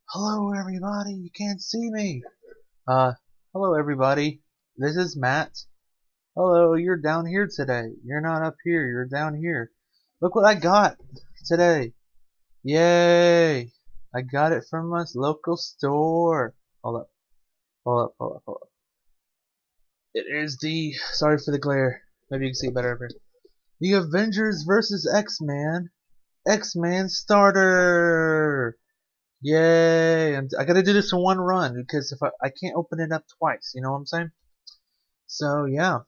Hello everybody, you can't see me. Uh, hello everybody. This is Matt. Hello, you're down here today. You're not up here, you're down here. Look what I got today. Yay! I got it from my local store. Hold up, hold up. It is sorry for the glare. Maybe you can see it better over here. The Avengers versus X-Men. X-Men starter! Yay! And I gotta do this in one run because if I can't open it up twice, you know what I'm saying? So yeah,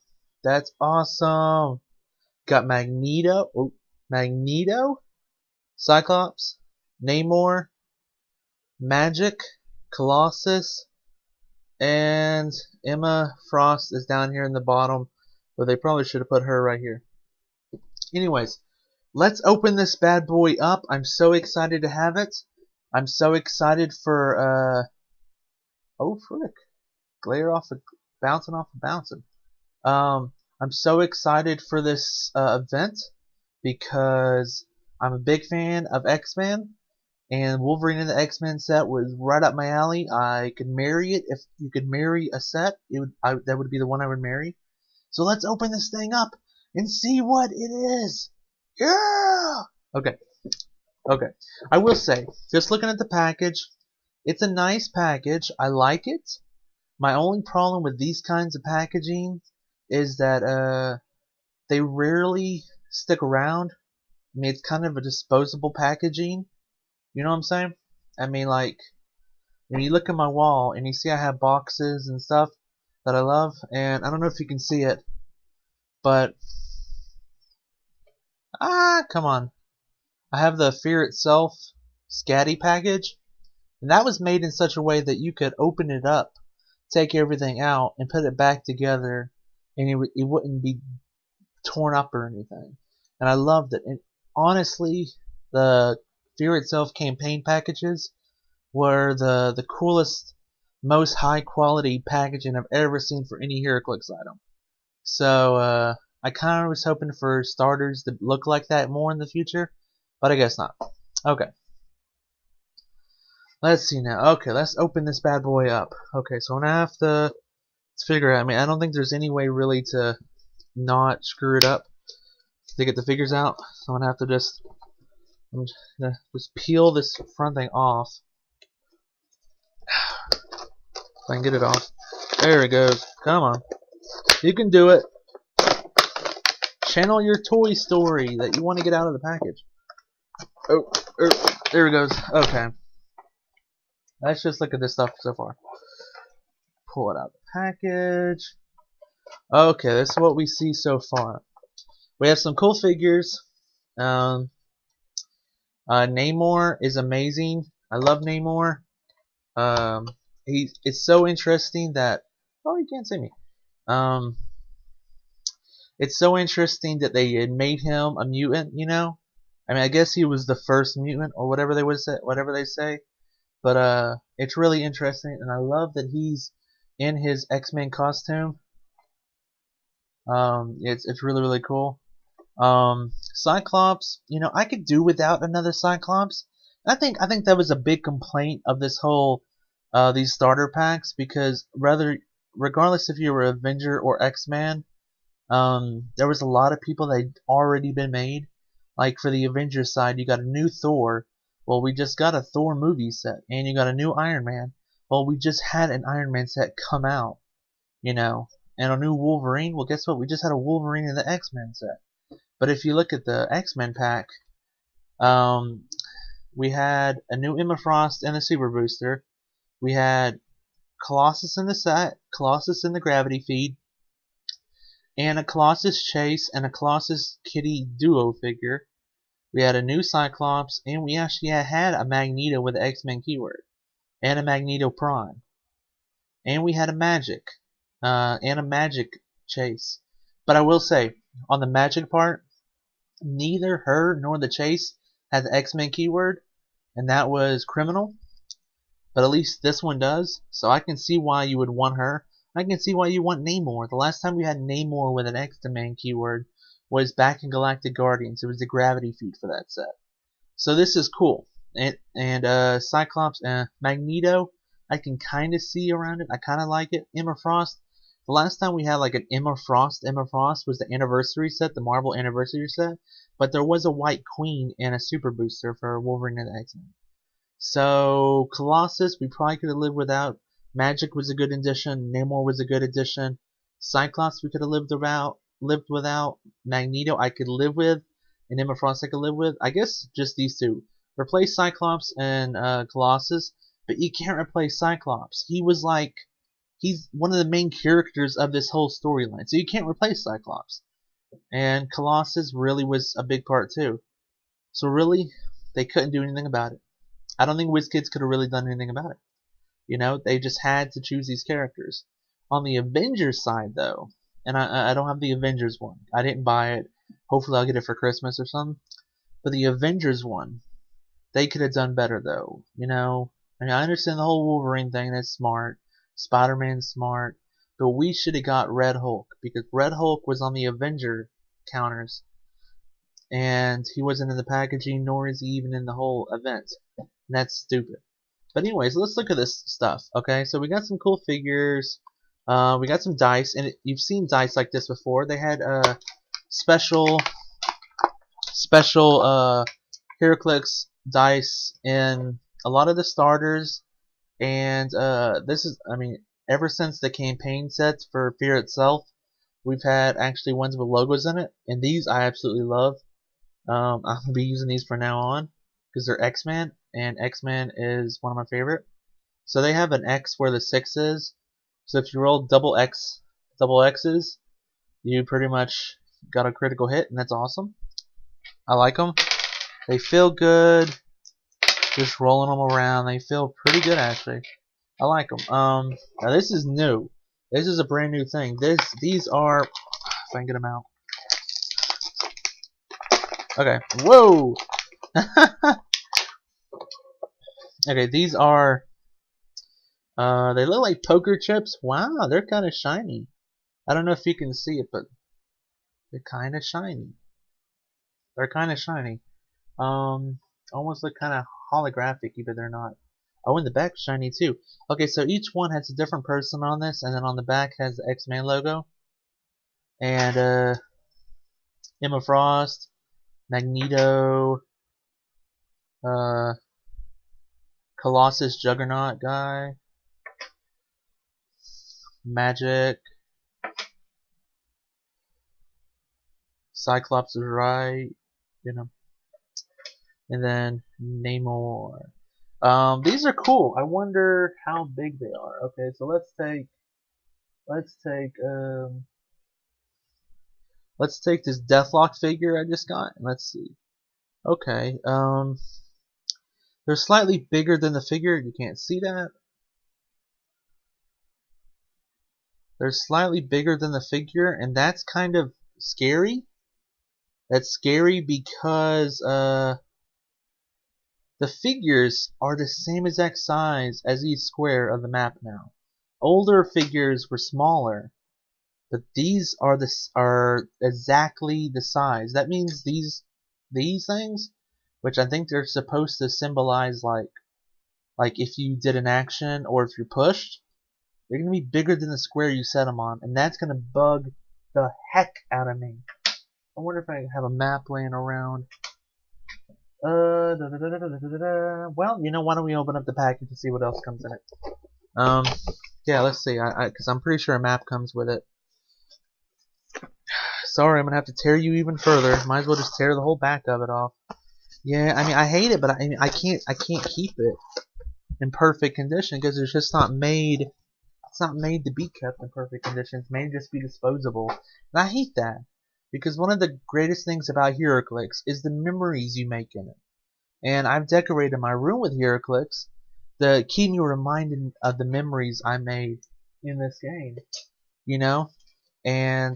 that's awesome. Got Magneto, Cyclops, Namor, Magic, Colossus, and Emma Frost is down here in the bottom, but they probably should have put her right here. Anyways, let's open this bad boy up. I'm so excited to have it. I'm so excited for oh frick. Glare off of bouncing. I'm so excited for this event because I'm a big fan of X-Men, and Wolverine in the X-Men set was right up my alley. I could marry it. If you could marry a set, that would be the one I would marry. So let's open this thing up and see what it is. Yeah. Okay. I will say, just looking at the package, it's a nice package. I like it. My only problem with these kinds of packaging is that they rarely stick around. I mean, it's kind of a disposable packaging. You know what I'm saying? I mean, like, when you look at my wall and you see I have boxes and stuff that I love, and I don't know if you can see it, but come on. I have the Fear Itself Scatty package, and that was made in such a way that you could open it up, take everything out, and put it back together, and it wouldn't be torn up or anything. And I loved it. And honestly, the Fear Itself campaign packages were the coolest, most high quality packaging I've ever seen for any Heroclix item. So I kind of was hoping for starters to look like that more in the future, but I guess not. Okay. Let's see now. Okay, let's open this bad boy up. Okay, so I'm gonna have to figure out. I mean, I don't think there's any way really to not screw it up to get the figures out. So I'm gonna have to I'm gonna just peel this front thing off. If I can get it off. There it goes. Come on. You can do it. Channel your Toy Story that you want to get out of the package. Oh, there it goes. Okay. Let's just look at this stuff so far. Pull it out of the package. Okay, this is what we see so far. We have some cool figures. Namor is amazing. I love Namor. It's so interesting that you can't see me. It's so interesting that they had made him a mutant. You know, I mean, I guess he was the first mutant or whatever they would say, whatever they say. But it's really interesting, and I love that he's in his X-Men costume. It's really cool. Cyclops, you know, I could do without another Cyclops. I think that was a big complaint of this whole these starter packs, because regardless if you were Avenger or X-Man, there was a lot of people that had already been made. Like for the Avengers side, you got a new Thor. Well, we just got a Thor movie set, and you got a new Iron Man. Well, we just had an Iron Man set come out, you know, and a new Wolverine. Well, guess what? We just had a Wolverine in the X-Men set. But if you look at the X-Men pack, we had a new Emma Frost and a Super Booster. We had Colossus in the set, Colossus in the Gravity Feed, and a Colossus Chase and a Colossus Kitty duo figure. We had a new Cyclops, and we actually had a Magneto with the X-Men keyword, and a Magneto Prime. And we had a Magic, and a Magic Chase. But I will say, on the Magic part, neither her nor the Chase had the X-Men keyword, and that was criminal. But at least this one does, so I can see why you would want her. I can see why you want Namor. The last time we had Namor with an X-Men keyword was back in Galactic Guardians. It was the Gravity Feed for that set. So this is cool. and Cyclops and Magneto. I can kind of see around it. I kind of like it. Emma Frost. The last time we had like an Emma Frost was the anniversary set, the Marvel anniversary set. But there was a White Queen and a Super Booster for Wolverine and the X-Men. So Colossus, we probably could have lived without. Magic was a good addition. Namor was a good addition. Cyclops, we could have lived without. Magneto, I could live with, and Emma Frost, I could live with. I guess just these two. Replace Cyclops and Colossus, but you can't replace Cyclops. He's one of the main characters of this whole storyline, so you can't replace Cyclops. And Colossus really was a big part too. So really, they couldn't do anything about it. I don't think WizKids could have really done anything about it. You know, they just had to choose these characters. On the Avengers side, though, and I don't have the Avengers one. I didn't buy it. Hopefully I'll get it for Christmas or something. But the Avengers one, they could have done better, though. You know, I mean, I understand the whole Wolverine thing. That's smart. Spider-Man's smart. But we should have got Red Hulk, because Red Hulk was on the Avenger counters. And he wasn't in the packaging, nor is he even in the whole event. And that's stupid. But anyways, let's look at this stuff. Okay, so we got some cool figures. We got some dice, and you've seen dice like this before. They had special Heroclix dice in a lot of the starters, and this is, I mean, ever since the campaign sets for Fear itself, we've had actually ones with logos in it, and these I absolutely love. I'm gonna be using these from now on because they're X-Men, and X-Men is one of my favorite. So they have an X where the 6 is. So if you roll double X's, you pretty much got a critical hit, and that's awesome. I like them. They feel good. Just rolling them around, they feel pretty good actually. I like them. Now this is new. This is a brand new thing. These are, if I can get them out. Okay. Whoa. Okay, these are. They look like poker chips. Wow, they're kind of shiny. I don't know if you can see it, but they're kind of shiny. They're kind of shiny. Almost look kind of holographic-y, but they're not. Oh, and the back's shiny too. Okay, so each one has a different person on this, and then on the back has the X-Men logo. And Emma Frost, Magneto, Colossus Juggernaut guy, Magic, Cyclops is right, you know, and then Namor. These are cool. I wonder how big they are. Okay, so let's take this Deathlock figure I just got, and let's see. Okay, they're slightly bigger than the figure. You can't see that. They're slightly bigger than the figure, and that's kind of scary. That's scary because the figures are the same exact size as each square of the map now. Older figures were smaller, but these are exactly the size. That means these things, which I think they're supposed to symbolize like if you did an action or if you're pushed, they're gonna be bigger than the square you set them on, and that's gonna bug the heck out of me. I wonder if I have a map laying around. Well, you know, why don't we open up the package and see what else comes in it? Yeah, let's see. Because I'm pretty sure a map comes with it. Sorry, I'm gonna have to tear you even further. Might as well just tear the whole back of it off. Yeah, I mean, I hate it, but I mean, I can't keep it in perfect condition because it's just not made. It's not made to be kept in perfect condition. It's made to just be disposable, and I hate that. Because one of the greatest things about Heroclix is the memories you make in it. And I've decorated my room with Heroclix to keep me reminded of the memories I made in this game. You know? And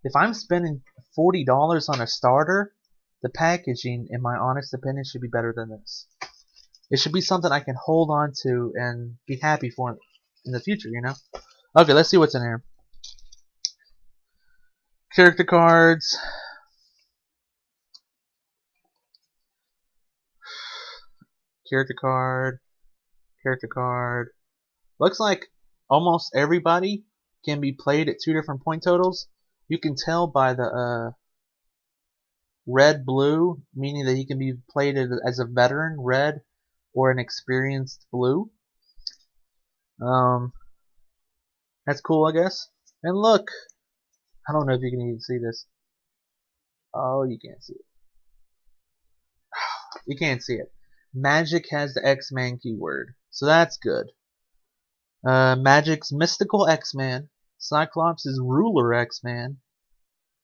if I'm spending $40 on a starter, the packaging, in my honest opinion, should be better than this. It should be something I can hold on to and be happy for in the future, you know? Okay, let's see what's in here. Character cards. character card, character card. Looks like almost everybody can be played at 2 different point totals. You can tell by the red blue, meaning that he can be played as a veteran red or an experienced blue. That's cool, I guess. And look, I don't know if you can even see this. Oh, you can't see it. You can't see it. Magic has the X-Man keyword, so that's good. Magic's Mystical X-Man. Cyclops is Ruler X-Man.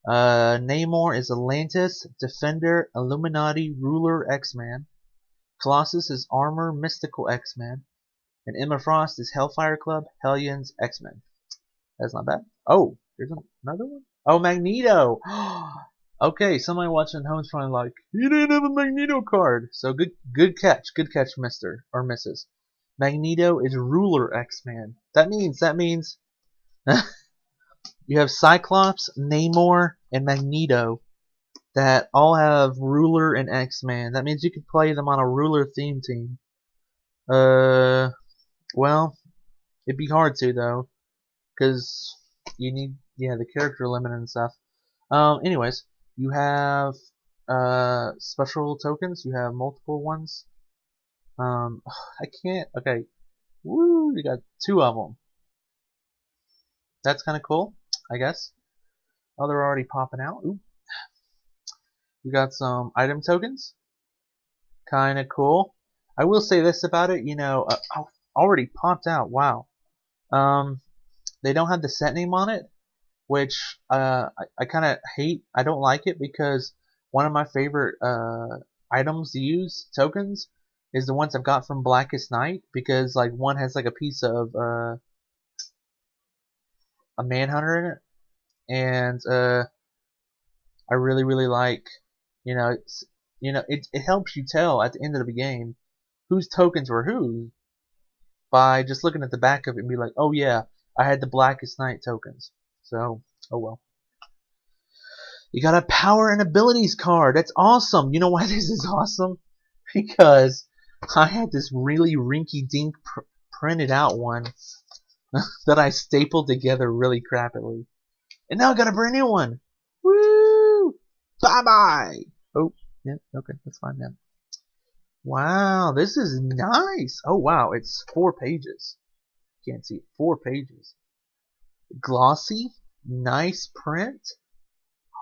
Namor is Atlantis, Defender, Illuminati, Ruler X-Man. Colossus is Armor, Mystical X-Man. And Emma Frost is Hellfire Club, Hellions, X-Men. That's not bad. Oh, there's another one? Oh, Magneto! Okay, somebody watching at home is probably like, you didn't have a Magneto card. So good catch, Mr. or Mrs. Magneto is Ruler X-Man. That means you have Cyclops, Namor, and Magneto that all have Ruler and X-Man. That means you could play them on a Ruler theme team. Well, it'd be hard to though, because you need the character limit and stuff. Anyways, you have special tokens. You have multiple ones. I can't. Okay, woo! You got 2 of them. That's kind of cool, I guess. Oh, they're already popping out. Ooh. You got some item tokens. Kind of cool. I will say this about it. Oh, already popped out. Wow. They don't have the set name on it, which I kind of hate. I don't like it because one of my favorite items to use, tokens, is the ones I've got from Blackest Night, because like one has like a piece of a Manhunter in it, and I really like, it helps you tell at the end of the game whose tokens were whose by just looking at the back of it and be like, oh yeah, I had the Blackest Night tokens. So, oh well. You got a power and abilities card. That's awesome. You know why this is awesome? Because I had this really rinky-dink printed out one that I stapled together really crappily. And now I got a brand new one. Woo! Bye-bye! Oh, yeah, okay, that's fine now. Wow, this is nice. Oh, wow, it's 4 pages. Can't see it. 4 pages. Glossy, nice print.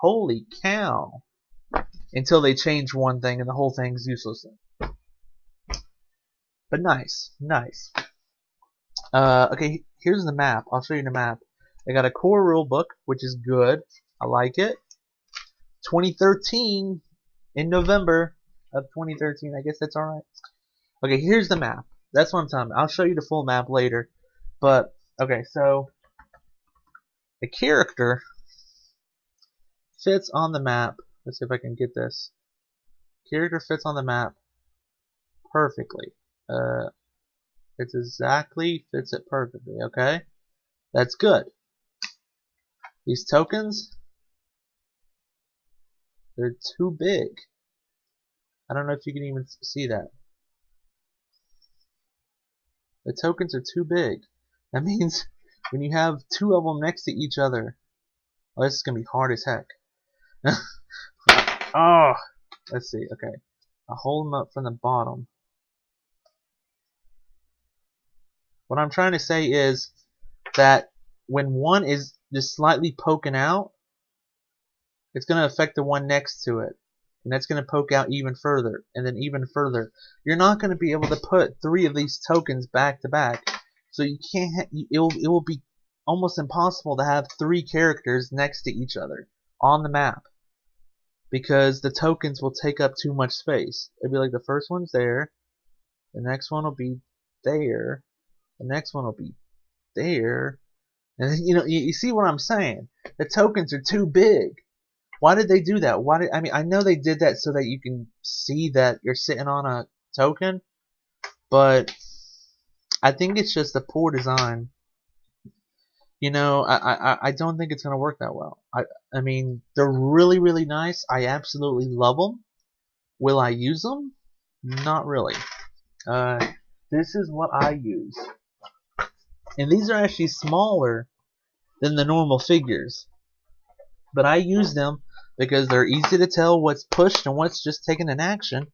Holy cow. Until they change one thing and the whole thing's useless. But nice, nice. Okay, here's the map. I'll show you the map. I got a core rule book, which is good. I like it. 2013, in November of 2013. I guess that's alright. Okay, here's the map. That's what I'm talking about. I'll show you the full map later. But, okay, so the character fits on the map. Let's see if I can get this. Character fits on the map perfectly. It's exactly fits it perfectly. Okay, that's good. These tokens, they're too big. I don't know if you can even see that. The tokens are too big. That means when you have 2 of them next to each other, oh, this is gonna be hard as heck. Oh, let's see. Okay, I'll hold them up from the bottom. What I'm trying to say is that when one is just slightly poking out, it's going to affect the one next to it, and that's going to poke out even further, and then even further. You're not going to be able to put 3 of these tokens back to back, so you can't. It will be almost impossible to have 3 characters next to each other on the map, because the tokens will take up too much space. It'll be like the first one's there, the next one will be there, the next one will be there, and then, you see what I'm saying? The tokens are too big. Why did they do that? I mean, I know they did that so that you can see that you're sitting on a token, but I think it's just a poor design. I don't think it's gonna work that well. I mean, they're really nice. I absolutely love them. Will I use them? Not really. Uh, this is what I use. And these are actually smaller than the normal figures. But I use them because they're easy to tell what's pushed and what's just taken in action,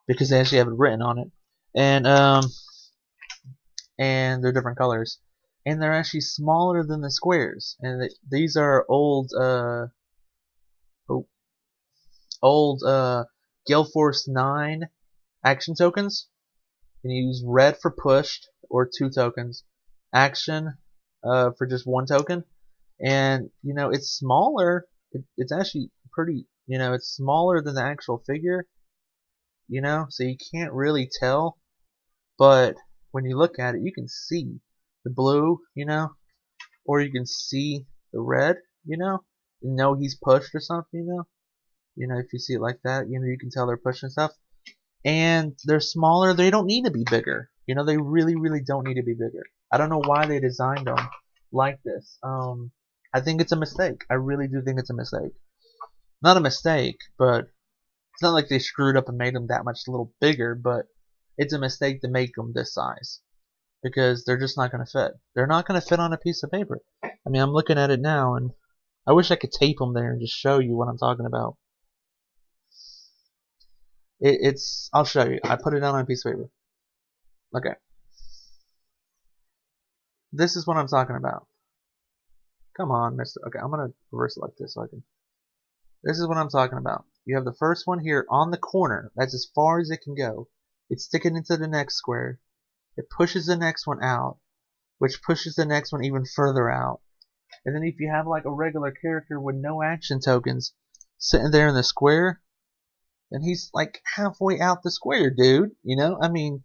because they actually have it written on it. And they're different colors. And they're actually smaller than the squares. And these are old Gale Force 9 action tokens. And you use red for pushed, or 2 tokens. Action for just 1 token. And, you know, it's smaller. It's actually pretty, you know, it's smaller than the actual figure. You know, so you can't really tell. But when you look at it, you can see the blue, you know, or you can see the red, you know he's pushed or something, you know, if you see it like that, you know, you can tell they're pushing stuff. And they're smaller. They don't need to be bigger. You know, they really, really don't need to be bigger. I don't know why they designed them like this. I think it's a mistake. I really do think it's a mistake. Not a mistake, but it's not like they screwed up and made them that much a little bigger, but it's a mistake to make them this size. Because they're just not going to fit. They're not going to fit on a piece of paper. I mean, I'm looking at it now, and I wish I could tape them there and just show you what I'm talking about. I'll show you. I put it down on a piece of paper. Okay. This is what I'm talking about. Come on, mister. Okay, I'm going to reverse it like this so I can. This is what I'm talking about. You have the first one here on the corner. That's as far as it can go. It's sticking into the next square. It pushes the next one out, which pushes the next one even further out. And then if you have like a regular character with no action tokens sitting there in the square, then he's like halfway out the square, dude. You know, I mean,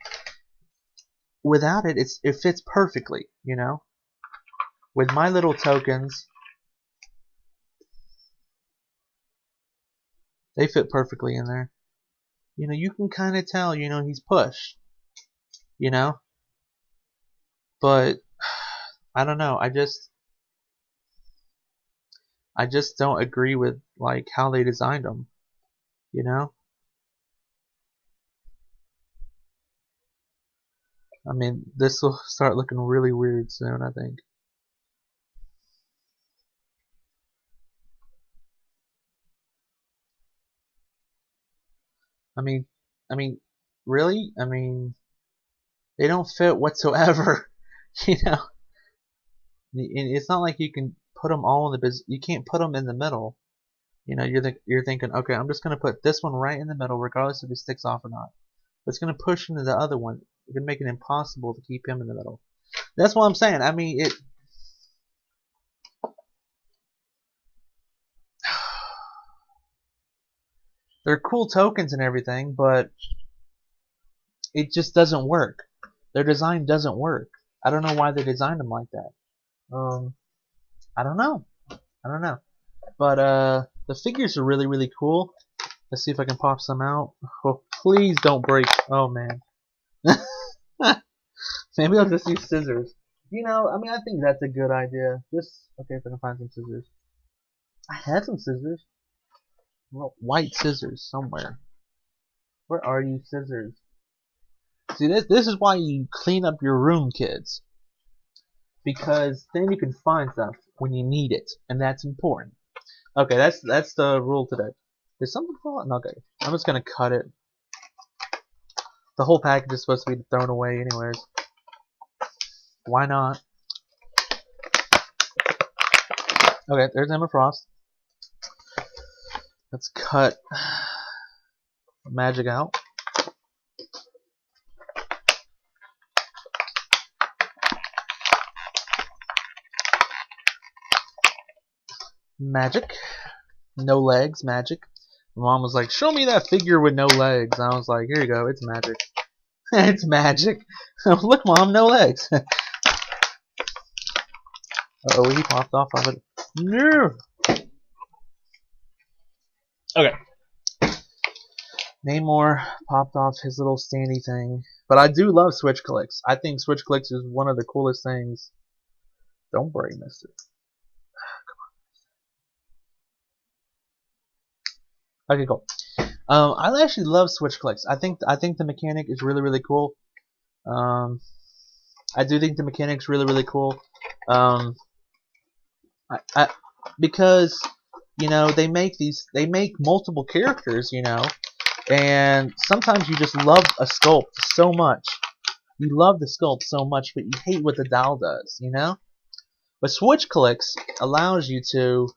without it, it fits perfectly. You know, with my little tokens, they fit perfectly in there. You know, you can kind of tell. You know, he's pushed. You know, but I don't know. I just don't agree with like how they designed them. You know, I mean, this will start looking really weird soon, I think. I mean, I mean, really? I mean, they don't fit whatsoever. You know, it's not like you can put them all in the business. You can't put them in the middle. You know, you're thinking, okay, I'm just gonna put this one right in the middle, regardless if it sticks off or not. But it's gonna push into the other one. It's gonna make it impossible to keep him in the middle. That's what I'm saying. I mean, they're cool tokens and everything, but it just doesn't work. Their design doesn't work. I don't know why they designed them like that. I don't know. I don't know. But the figures are really, really cool. Let's see if I can pop some out. Oh, please don't break. Oh man. Maybe I'll just use scissors. You know, I mean, I think that's a good idea. Just okay, if I can find some scissors. I had some scissors. Well, white scissors somewhere. Where are you, scissors? See, this is why you clean up your room, kids. Because then you can find stuff when you need it, and that's important. Okay, that's the rule today. Is something falling? Okay, I'm just gonna cut it. The whole package is supposed to be thrown away, anyways. Why not? Okay, there's Emma Frost. Let's cut magic out. Magic. No legs, magic. My mom was like, show me that figure with no legs. And I was like, here you go, it's magic. It's magic. Look, Mom, no legs. Oh, he popped off of it. No. Okay. Namor popped off his little standy thing. But I do love Switchclicks. I think Switchclicks is one of the coolest things. Don't worry, mister. Okay, cool. I actually love Switchclicks. I think the mechanic is really, really cool. Um, I do think the mechanic's really cool. Um, because they make multiple characters, and sometimes you just love a sculpt so much. You love the sculpt so much, but you hate what the doll does, But Heroclix allows you to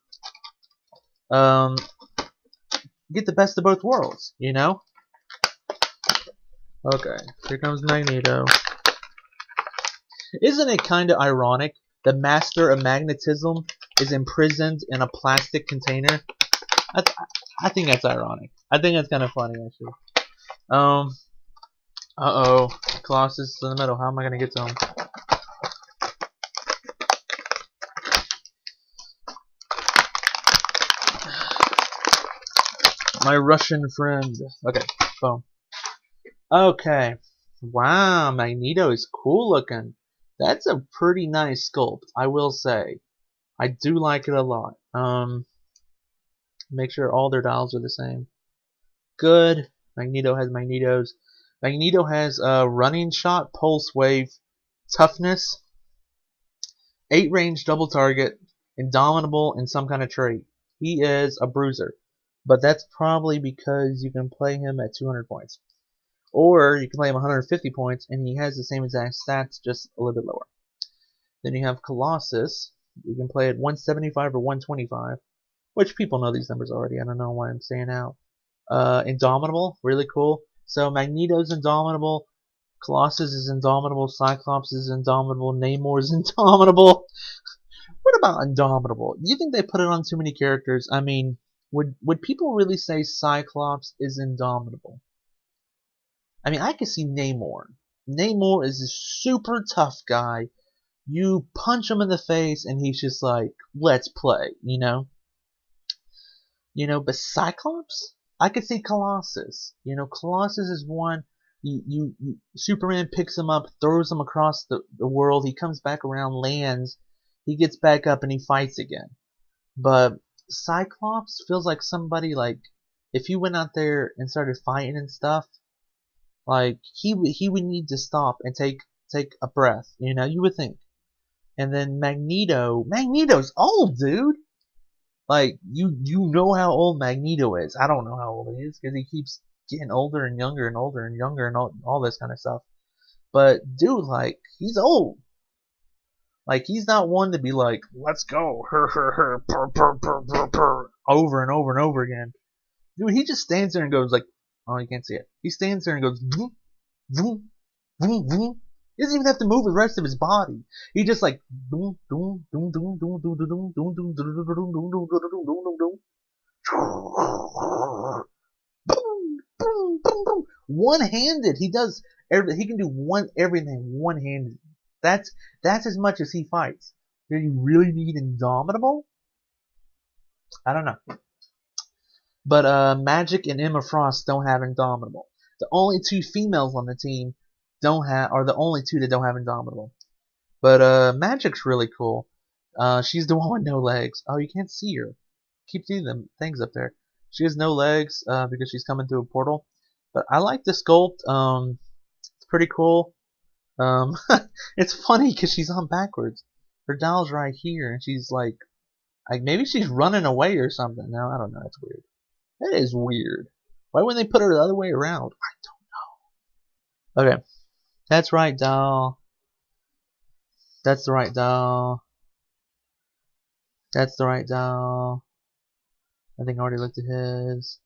get the best of both worlds, Okay, here comes Magneto. Isn't it kind of ironic? The master of magnetism is imprisoned in a plastic container. I think that's ironic. I think that's kind of funny, actually. Uh-oh. Colossus is in the middle. How am I going to get to him? My Russian friend. Okay, boom. Okay. Wow, Magneto is cool looking. That's a pretty nice sculpt, I will say. I do like it a lot. Make sure all their dials are the same. Good. Magneto has Magnetos. Magneto has running shot, pulse wave, toughness, 8 range double target, indomitable, and some kind of trait. He is a bruiser. But that's probably because you can play him at 200 points. Or you can play him 150 points and he has the same exact stats, just a little bit lower. Then you have Colossus. You can play at 175 or 125. Which people know these numbers already. I don't know why I'm saying out. Indomitable, really cool. So Magneto's indomitable, Colossus is indomitable, Cyclops is indomitable, Namor is indomitable. What about indomitable? Do you think they put it on too many characters? I mean, would people really say Cyclops is indomitable? I mean, I could see Namor. Namor is a super tough guy. You punch him in the face and he's just like, let's play, but Cyclops? I could see Colossus. Colossus is one. Superman picks him up, throws him across the world. He comes back around, lands. He gets back up and he fights again. But Cyclops feels like somebody like if he went out there and started fighting and stuff, like he would need to stop and take a breath. You would think. And then Magneto's old, dude. Like, you know how old Magneto is. I don't know how old he is, because he keeps getting older and younger and older and younger and all this kind of stuff. But, dude, like, he's old. Like, he's not one to be like, let's go, purr, over and over and over again. Dude, he just stands there and goes like, oh, you can't see it. He stands there and goes, vroom, vroom, vroom, vroom. He doesn't even have to move the rest of his body. He just like doom doom doom doom doom doom doom doom doom doom doom doom doom doom. One-handed. He does everything. He can do everything one-handed. That's as much as he fights. Do you really need Indomitable? I don't know. But Magic and Emma Frost don't have Indomitable. The only 2 females on the team are the only 2 that don't have Indomitable. But Magic's really cool. She's the one with no legs. Oh, you can't see her. Keep seeing them things up there. She has no legs because she's coming through a portal. But I like the sculpt. It's pretty cool. It's funny because she's on backwards. Her doll's right here, and she's like maybe she's running away or something. No, I don't know. That's weird. That is weird. Why wouldn't they put her the other way around? I don't know. Okay. That's right, doll. That's the right doll. That's the right doll. I think I already looked at his.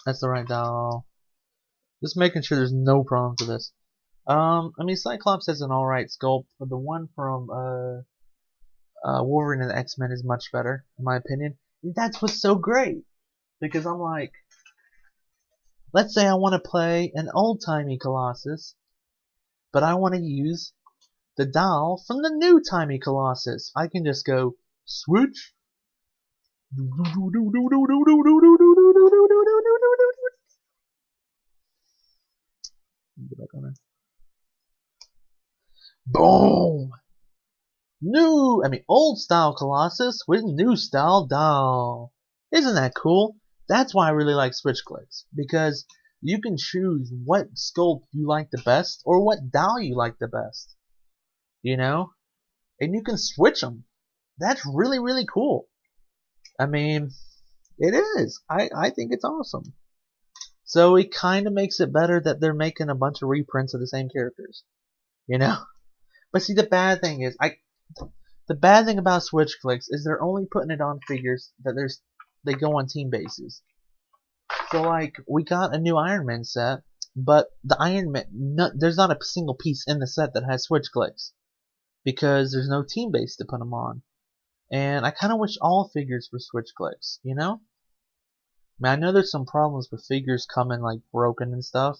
That's the right doll. Just making sure there's no problems with this. I mean, Cyclops has an alright sculpt, but the one from Wolverine and the X-Men is much better, in my opinion. And that's what's so great. Because I'm like, let's say I want to play an old-timey Colossus, but I want to use the doll from the new-timey Colossus. I can just go, switch. Get back on there. Boom! Old style Colossus with new style doll. Isn't that cool? That's why I really like Heroclix, because You can choose what sculpt you like the best or what doll you like the best. You know? And you can switch them. That's really, really cool. I mean, it is. I think it's awesome. So it kind of makes it better that they're making a bunch of reprints of the same characters. You know? But see, the bad thing is, the bad thing about Switchclicks is they're only putting it on figures that they go on team bases. So like, we got a new Iron Man set, but the Iron Man, there's not a single piece in the set that has Switchclicks because there's no team base to put them on. And I kind of wish all figures were Switchclicks, you know? I mean, I know there's some problems with figures coming like broken and stuff,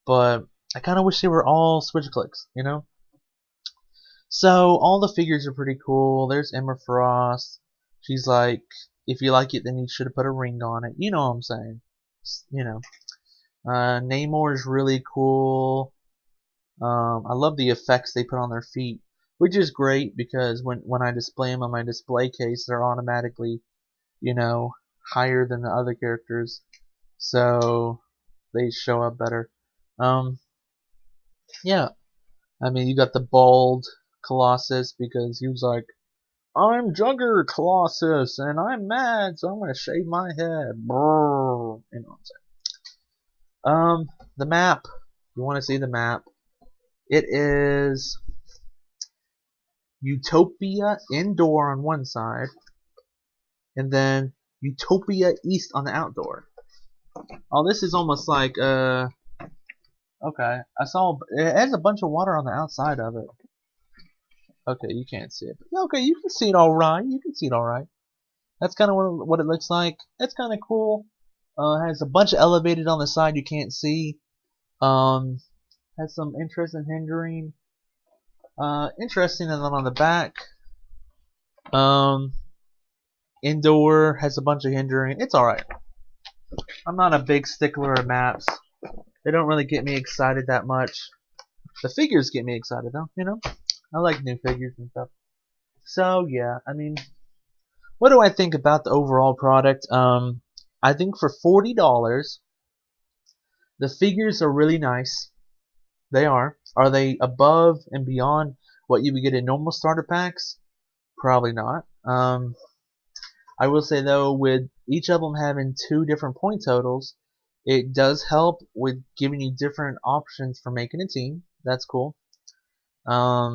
but I kind of wish they were all Switchclicks, you know? So all the figures are pretty cool. There's Emma Frost. She's like, if you like it, then you should have put a ring on it. You know what I'm saying? You know. Namor is really cool. I love the effects they put on their feet, which is great because when I display them on my display case, they're automatically, you know, higher than the other characters, so they show up better. Yeah. I mean, you got the bald Colossus because he was like, I'm Jugger Colossus and I'm mad, so I'm gonna shave my head. Brrr. You know what I'm saying? The map. You want to see the map? It is Utopia Indoor on one side, and then Utopia East on the outdoor. Oh, this is almost like okay. I saw it has a bunch of water on the outside of it. Okay, you can't see it. But okay, you can see it all right. You can see it all right. That's kind of what it looks like. It's kind of cool. Has a bunch of elevated on the side you can't see. Has some interest in hindering. Interesting, and then on the back, indoor has a bunch of hindering. It's all right. I'm not a big stickler of maps. They don't really get me excited that much. The figures get me excited though. You know, I like new figures and stuff. So yeah, I mean, what do I think about the overall product? I think for $40, the figures are really nice. They are. Are they above and beyond what you would get in normal starter packs? Probably not. I will say though, with each of them having 2 different point totals, it does help with giving you different options for making a team. That's cool. I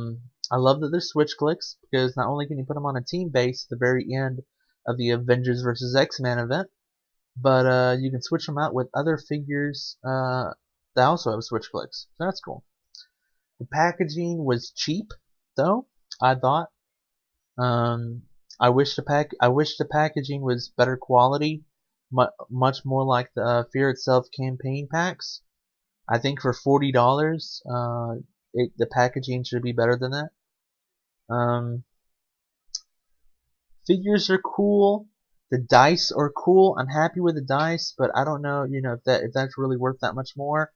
love that there's Switchclicks because not only can you put them on a team base at the very end of the Avengers vs. X-Men event, but you can switch them out with other figures that also have Switchclicks. So that's cool. The packaging was cheap, though. I thought. I wish the packaging was better quality, much more like the Fear Itself campaign packs. I think for $40, the packaging should be better than that. Figures are cool. The dice are cool. I'm happy with the dice, but I don't know, you know, if that's really worth that much more.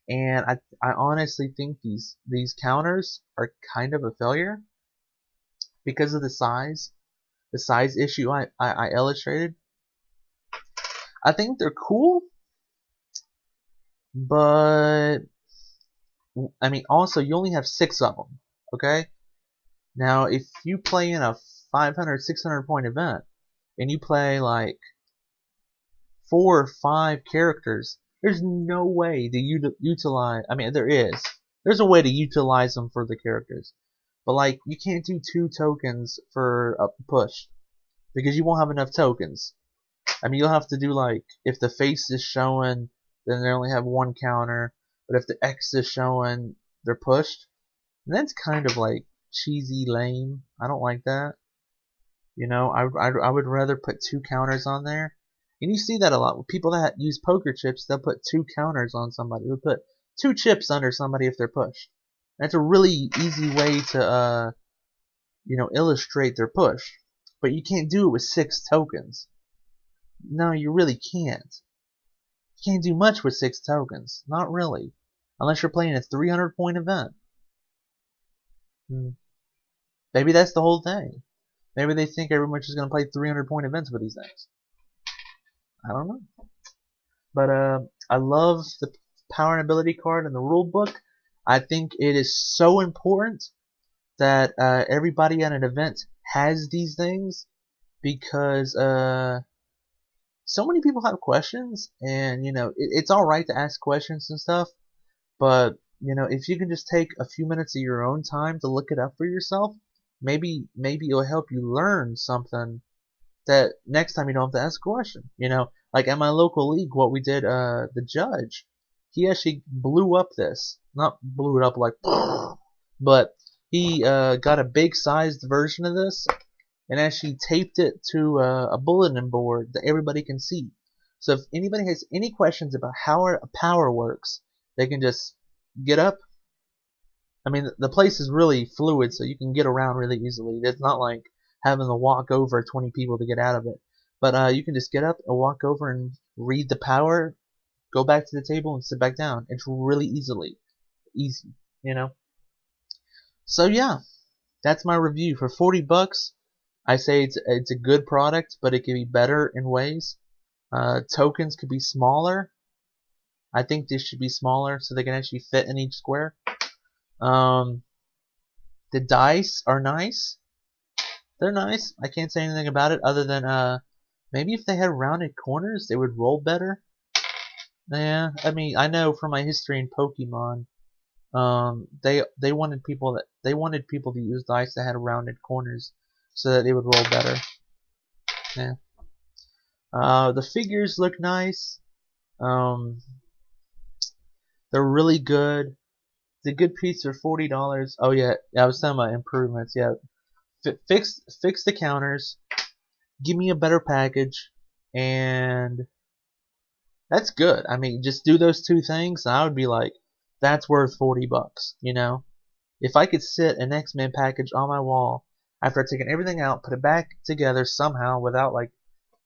And I honestly think these counters are kind of a failure because of the size issue I illustrated. I think they're cool, but I mean, also you only have 6 of them. Okay. Now, if you play in a 500, 600 point event, and you play like 4 or 5 characters, there's no way to utilize. I mean, there's a way to utilize them for the characters, but like you can't do 2 tokens for a push because you won't have enough tokens. I mean, you'll have to do like if the face is showing, then they only have 1 counter, but if the X is showing, they're pushed. And that's kind of like cheesy, lame. I don't like that. You know, I would rather put 2 counters on there. And you see that a lot with people that use poker chips. They'll put 2 counters on somebody. They'll put 2 chips under somebody if they're pushed. That's a really easy way to you know, illustrate their push. But you can't do it with 6 tokens. No, you really can't. You can't do much with 6 tokens. Not really. Unless you're playing a 300 point event. Maybe that's the whole thing. Maybe they think everyone's just going to play 300 point events with these things. I don't know. But I love the power and ability card in the rule book. I think it is so important that everybody at an event has these things, because so many people have questions, and it's all right to ask questions and stuff, but if you can just take a few minutes of your own time to look it up for yourself, maybe it'll help you learn something that next time you don't have to ask a question. Like at my local league, what we did, the judge, he actually blew up this, not blew it up like, but he got a big sized version of this and actually taped it to a bulletin board that everybody can see. So if anybody has any questions about how a power works, they can just get up. I mean, the place is really fluid, so you can get around really easily. It's not like having to walk over 20 people to get out of it. But you can just get up and walk over and read the power, go back to the table, and sit back down. It's really easy, So yeah, that's my review for 40 bucks. I say it's a good product, but it can be better in ways. Tokens could be smaller. I think this should be smaller so they can actually fit in each square. The dice are nice. They're nice. I can't say anything about it other than maybe if they had rounded corners, they would roll better. Yeah, I mean, I know from my history in Pokemon, they wanted people to use dice that had rounded corners so that they would roll better. Yeah. The figures look nice. They're really good. It's a good piece for $40. Oh yeah, I was talking about improvements. Yeah, fix the counters. Give me a better package, and that's good. I mean, just do those two things, and I would be like, that's worth 40 bucks. If I could sit an X-Men package on my wall after I've taken everything out, put it back together somehow without like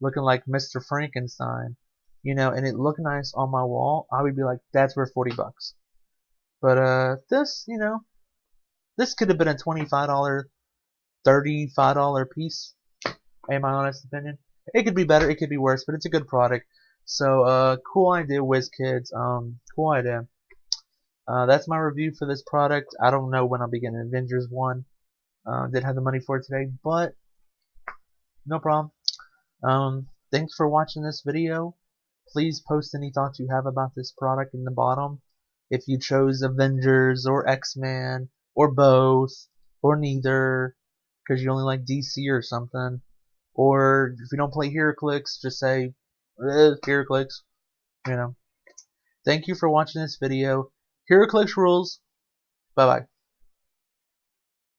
looking like Mr. Frankenstein, and it looked nice on my wall, I would be like, that's worth 40 bucks. But this could have been a $25, $35 piece, in my honest opinion. It could be better, it could be worse, but it's a good product. So cool idea, WizKids. Cool idea. That's my review for this product. I don't know when I'll be getting Avengers 1. Didn't have the money for it today, but no problem. Thanks for watching this video. Please post any thoughts you have about this product in the bottom. If you chose Avengers or X-Men or both or neither because you only like DC or something, or if you don't play Heroclix, just say Heroclix. Thank you for watching this video. Heroclix rules. Bye bye.